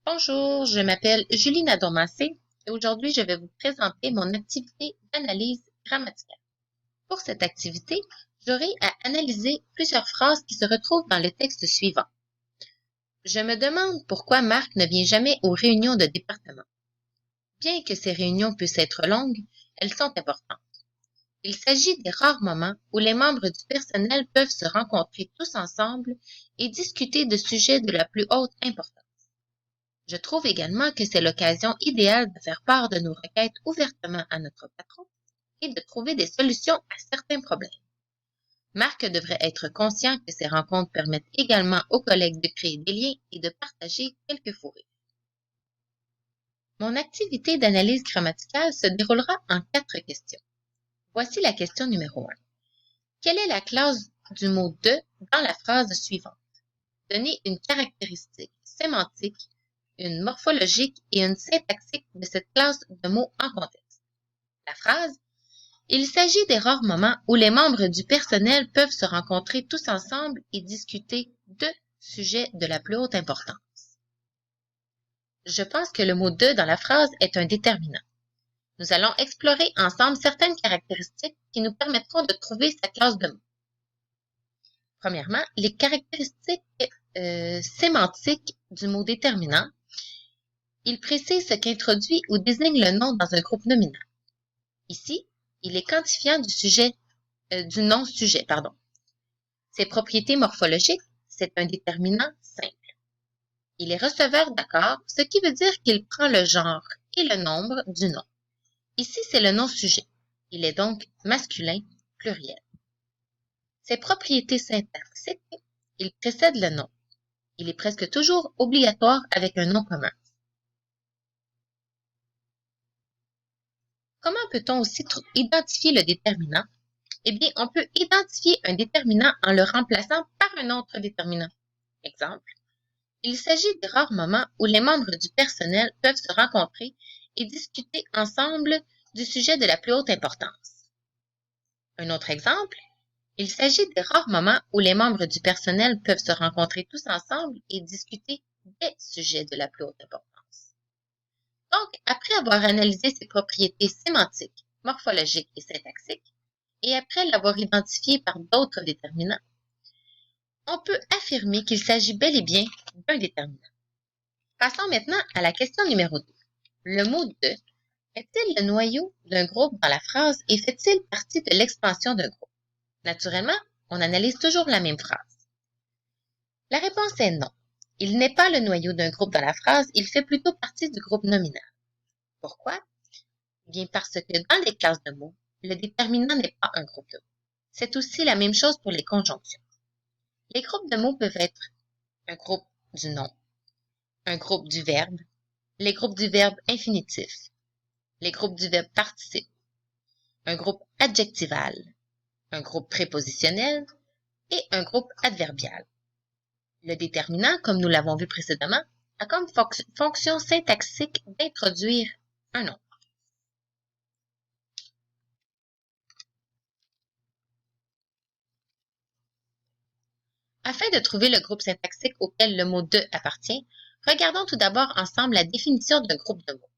Bonjour, je m'appelle Julie Nadeau-Massé et aujourd'hui je vais vous présenter mon activité d'analyse grammaticale. Pour cette activité, j'aurai à analyser plusieurs phrases qui se retrouvent dans le texte suivant. Je me demande pourquoi Marc ne vient jamais aux réunions de département. Bien que ces réunions puissent être longues, elles sont importantes. Il s'agit des rares moments où les membres du personnel peuvent se rencontrer tous ensemble et discuter de sujets de la plus haute importance. Je trouve également que c'est l'occasion idéale de faire part de nos requêtes ouvertement à notre patron et de trouver des solutions à certains problèmes. Marc devrait être conscient que ces rencontres permettent également aux collègues de créer des liens et de partager quelques fous rires. Mon activité d'analyse grammaticale se déroulera en 4 questions. Voici la question numéro 1. Quelle est la classe du mot de dans la phrase suivante? Donnez une caractéristique sémantique, une morphologique et une syntaxique de cette classe de mots en contexte. La phrase « Il s'agit des rares moments où les membres du personnel peuvent se rencontrer tous ensemble et discuter de sujets de la plus haute importance. » Je pense que le mot « de » dans la phrase est un déterminant. Nous allons explorer ensemble certaines caractéristiques qui nous permettront de trouver sa classe de mots. Premièrement, les caractéristiques sémantiques du mot déterminant. Il précise ce qu'introduit ou désigne le nom dans un groupe nominal. Ici, il est quantifiant du nom-sujet. Ses propriétés morphologiques, c'est un déterminant simple. Il est receveur d'accord, ce qui veut dire qu'il prend le genre et le nombre du nom. Ici, c'est le nom-sujet. Il est donc masculin, pluriel. Ses propriétés syntaxiques, il précède le nom. Il est presque toujours obligatoire avec un nom commun. Comment peut-on aussi identifier le déterminant? Eh bien, on peut identifier un déterminant en le remplaçant par un autre déterminant. Exemple, il s'agit des rares moments où les membres du personnel peuvent se rencontrer et discuter ensemble du sujet de la plus haute importance. Un autre exemple, il s'agit des rares moments où les membres du personnel peuvent se rencontrer tous ensemble et discuter des sujets de la plus haute importance. Donc, après avoir analysé ses propriétés sémantiques, morphologiques et syntaxiques, et après l'avoir identifié par d'autres déterminants, on peut affirmer qu'il s'agit bel et bien d'un déterminant. Passons maintenant à la question numéro 2. Le mot « de » est-il le noyau d'un groupe dans la phrase et fait-il partie de l'expansion d'un groupe? Naturellement, on analyse toujours la même phrase. La réponse est non. Il n'est pas le noyau d'un groupe dans la phrase, il fait plutôt partie du groupe nominal. Pourquoi? Bien parce que dans les classes de mots, le déterminant n'est pas un groupe de mots. C'est aussi la même chose pour les conjonctions. Les groupes de mots peuvent être un groupe du nom, un groupe du verbe, les groupes du verbe infinitif, les groupes du verbe participe, un groupe adjectival, un groupe prépositionnel et un groupe adverbial. Le déterminant, comme nous l'avons vu précédemment, a comme fonction syntaxique d'introduire un nom. Afin de trouver le groupe syntaxique auquel le mot « de » appartient, regardons tout d'abord ensemble la définition d'un groupe de mots.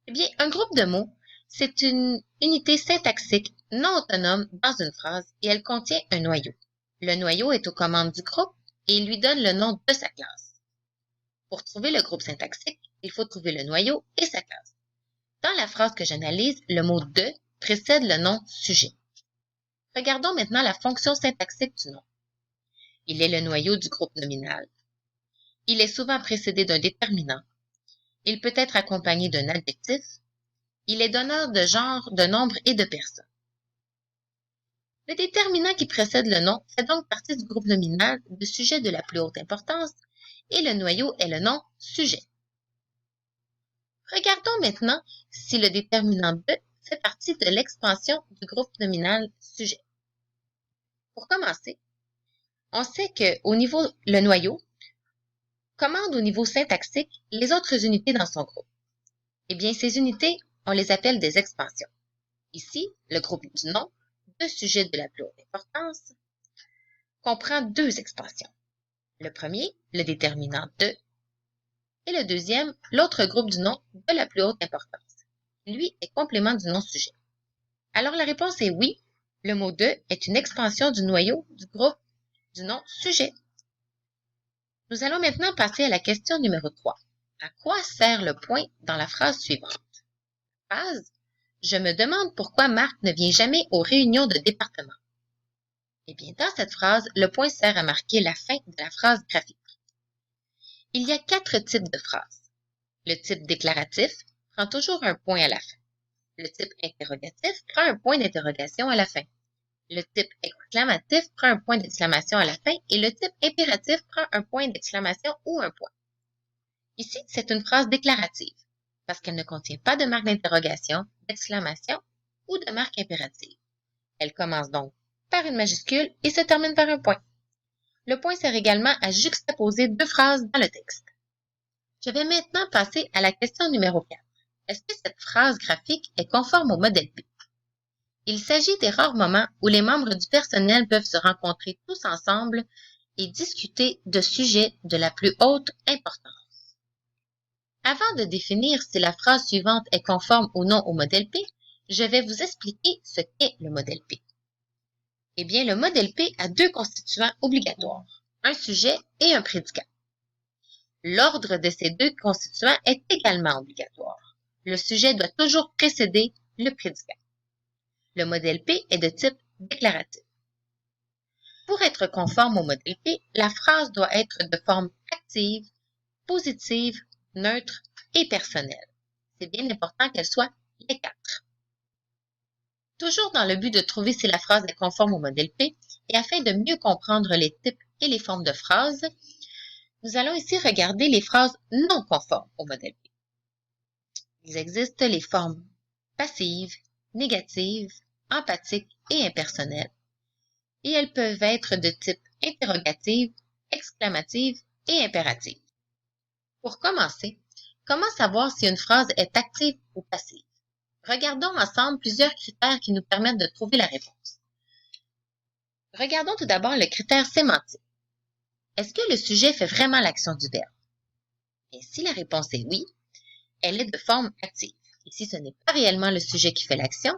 Eh bien, un groupe de mots, c'est une unité syntaxique non autonome dans une phrase et elle contient un noyau. Le noyau est aux commandes du groupe et il lui donne le nom de sa classe. Pour trouver le groupe syntaxique, il faut trouver le noyau et sa classe. Dans la phrase que j'analyse, le mot « de » précède le nom « sujet ». Regardons maintenant la fonction syntaxique du nom. Il est le noyau du groupe nominal. Il est souvent précédé d'un déterminant. Il peut être accompagné d'un adjectif. Il est donneur de genre, de nombre et de personnes. Le déterminant qui précède le nom fait donc partie du groupe nominal de sujets de la plus haute importance et le noyau est le nom sujet. Regardons maintenant si le déterminant de fait partie de l'expansion du groupe nominal sujet. Pour commencer, on sait que le noyau commande au niveau syntaxique les autres unités dans son groupe. Eh bien, ces unités, on les appelle des expansions. Ici, le groupe du nom, de sujets de la plus haute importance, comprend 2 expansions. Le premier, le déterminant de, Et le deuxième, l'autre groupe du nom de la plus haute importance. Lui est complément du nom sujet. Alors la réponse est oui, le mot de est une expansion du noyau du groupe du nom sujet. Nous allons maintenant passer à la question numéro 3. À quoi sert le point dans la phrase suivante? Phrase. Je me demande pourquoi Marc ne vient jamais aux réunions de département. Eh bien, dans cette phrase, le point sert à marquer la fin de la phrase graphique. Il y a 4 types de phrases. Le type déclaratif prend toujours un point à la fin. Le type interrogatif prend un point d'interrogation à la fin. Le type exclamatif prend un point d'exclamation à la fin et le type impératif prend un point d'exclamation ou un point. Ici, c'est une phrase déclarative parce qu'elle ne contient pas de marque d'interrogation, d'exclamation ou de marque impérative. Elle commence donc par une majuscule et se termine par un point. Le point sert également à juxtaposer 2 phrases dans le texte. Je vais maintenant passer à la question numéro 4. Est-ce que cette phrase graphique est conforme au modèle P? Il s'agit des rares moments où les membres du personnel peuvent se rencontrer tous ensemble et discuter de sujets de la plus haute importance. Avant de définir si la phrase suivante est conforme ou non au modèle P, je vais vous expliquer ce qu'est le modèle P. Eh bien, le modèle P a 2 constituants obligatoires, un sujet et un prédicat. L'ordre de ces 2 constituants est également obligatoire. Le sujet doit toujours précéder le prédicat. Le modèle P est de type déclaratif. Pour être conforme au modèle P, la phrase doit être de forme active, positive, neutre et personnelle. C'est bien important qu'elle soit les 4. Toujours dans le but de trouver si la phrase est conforme au modèle P et afin de mieux comprendre les types et les formes de phrases, nous allons ici regarder les phrases non conformes au modèle P. Il existe les formes passives, négatives, empathiques et impersonnelles. Et elles peuvent être de type interrogative, exclamative et impérative. Pour commencer, comment savoir si une phrase est active ou passive? Regardons ensemble plusieurs critères qui nous permettent de trouver la réponse. Regardons tout d'abord le critère sémantique. Est-ce que le sujet fait vraiment l'action du verbe? Et si la réponse est oui, elle est de forme active. Ici, ce n'est pas réellement le sujet qui fait l'action,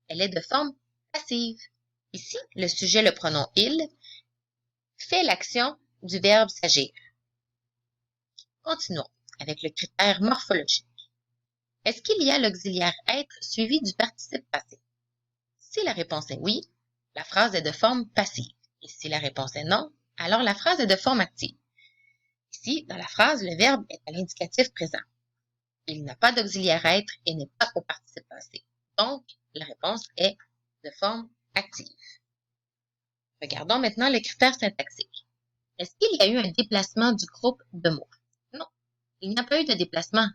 elle est de forme passive. Ici, le sujet, le pronom il, fait l'action du verbe s'agir. Continuons avec le critère morphologique. Est-ce qu'il y a l'auxiliaire être suivi du participe passé? Si la réponse est oui, la phrase est de forme passive. Et si la réponse est non, alors la phrase est de forme active. Ici, dans la phrase, le verbe est à l'indicatif présent. Il n'a pas d'auxiliaire être et n'est pas au participe passé. Donc, la réponse est de forme active. Regardons maintenant les critères syntaxiques. Est-ce qu'il y a eu un déplacement du groupe de mots? Non, il n'y a pas eu de déplacement,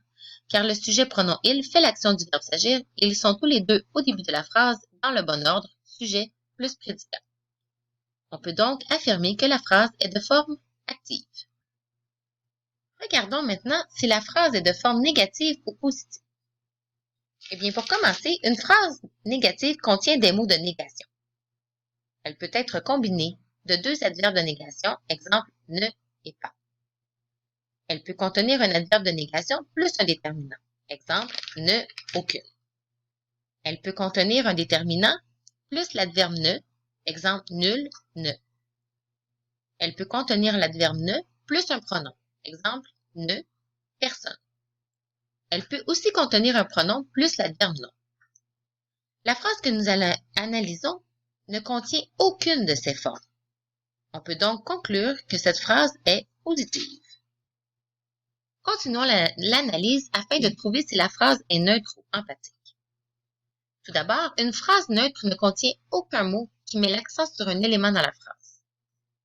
car le sujet pronom il fait l'action du verbe s'agir et ils sont tous les deux au début de la phrase dans le bon ordre, sujet plus prédicat. On peut donc affirmer que la phrase est de forme active. Regardons maintenant si la phrase est de forme négative ou positive. Eh bien, pour commencer, une phrase négative contient des mots de négation. Elle peut être combinée de 2 adverbes de négation, exemple ne et pas. Elle peut contenir un adverbe de négation plus un déterminant, exemple ne, aucune. Elle peut contenir un déterminant plus l'adverbe ne, exemple nul, ne. Elle peut contenir l'adverbe ne plus un pronom, exemple ne, personne. Elle peut aussi contenir un pronom plus l'adverbe non. La phrase que nous analysons ne contient aucune de ces formes. On peut donc conclure que cette phrase est positive. Continuons l'analyse afin de trouver si la phrase est neutre ou emphatique. Tout d'abord, une phrase neutre ne contient aucun mot qui met l'accent sur un élément dans la phrase.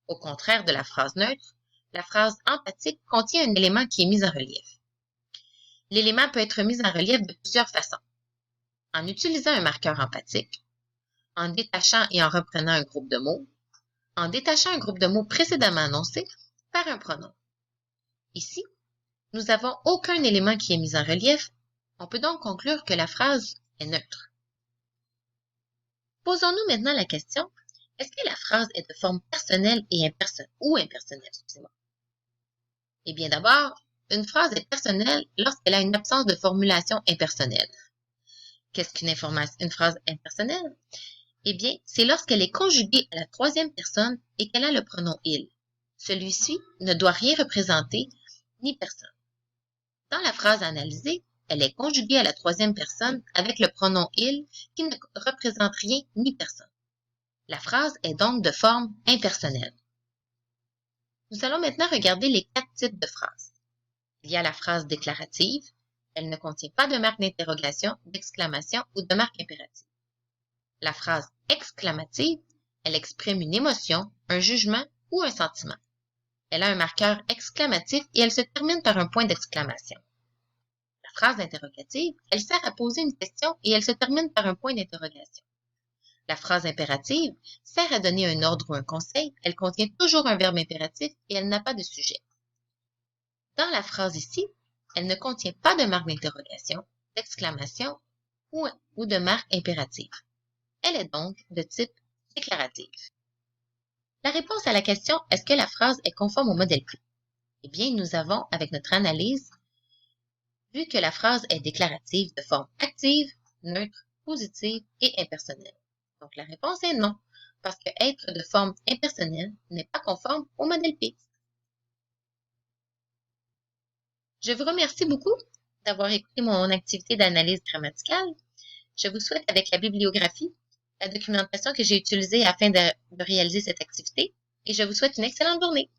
Au contraire de la phrase neutre, la phrase emphatique contient un élément qui est mis en relief. L'élément peut être mis en relief de plusieurs façons. En utilisant un marqueur emphatique, en détachant et en reprenant un groupe de mots, en détachant un groupe de mots précédemment annoncé par un pronom. Ici, nous n'avons aucun élément qui est mis en relief, on peut donc conclure que la phrase est neutre. Posons-nous maintenant la question, est-ce que la phrase est de forme personnelle ou impersonnelle? Eh bien d'abord, Une phrase est personnelle lorsqu'elle a une absence de formulation impersonnelle. Qu'est-ce une phrase impersonnelle? Eh bien, c'est lorsqu'elle est conjuguée à la troisième personne et qu'elle a le pronom il. Celui-ci ne doit rien représenter ni personne. Dans la phrase analysée, elle est conjuguée à la troisième personne avec le pronom il qui ne représente rien ni personne. La phrase est donc de forme impersonnelle. Nous allons maintenant regarder les 4 types de phrases. Il y a la phrase déclarative. Elle ne contient pas de marque d'interrogation, d'exclamation ou de marque impérative. La phrase exclamative, elle exprime une émotion, un jugement ou un sentiment. Elle a un marqueur exclamatif et elle se termine par un point d'exclamation. La phrase interrogative, elle sert à poser une question et elle se termine par un point d'interrogation. La phrase impérative sert à donner un ordre ou un conseil, elle contient toujours un verbe impératif et elle n'a pas de sujet. Dans la phrase ici, elle ne contient pas de marque d'interrogation, d'exclamation ou de marque impérative. Elle est donc de type déclarative. La réponse à la question « Est-ce que la phrase est conforme au modèle P ?» Eh bien, nous avons, avec notre analyse, vu que la phrase est déclarative de forme active, neutre, positive et impersonnelle. Donc, la réponse est non, parce que être de forme impersonnelle n'est pas conforme au modèle P. Je vous remercie beaucoup d'avoir écouté mon activité d'analyse grammaticale. Je vous souhaite, avec la bibliographie, la documentation que j'ai utilisée afin de réaliser cette activité, et je vous souhaite une excellente journée.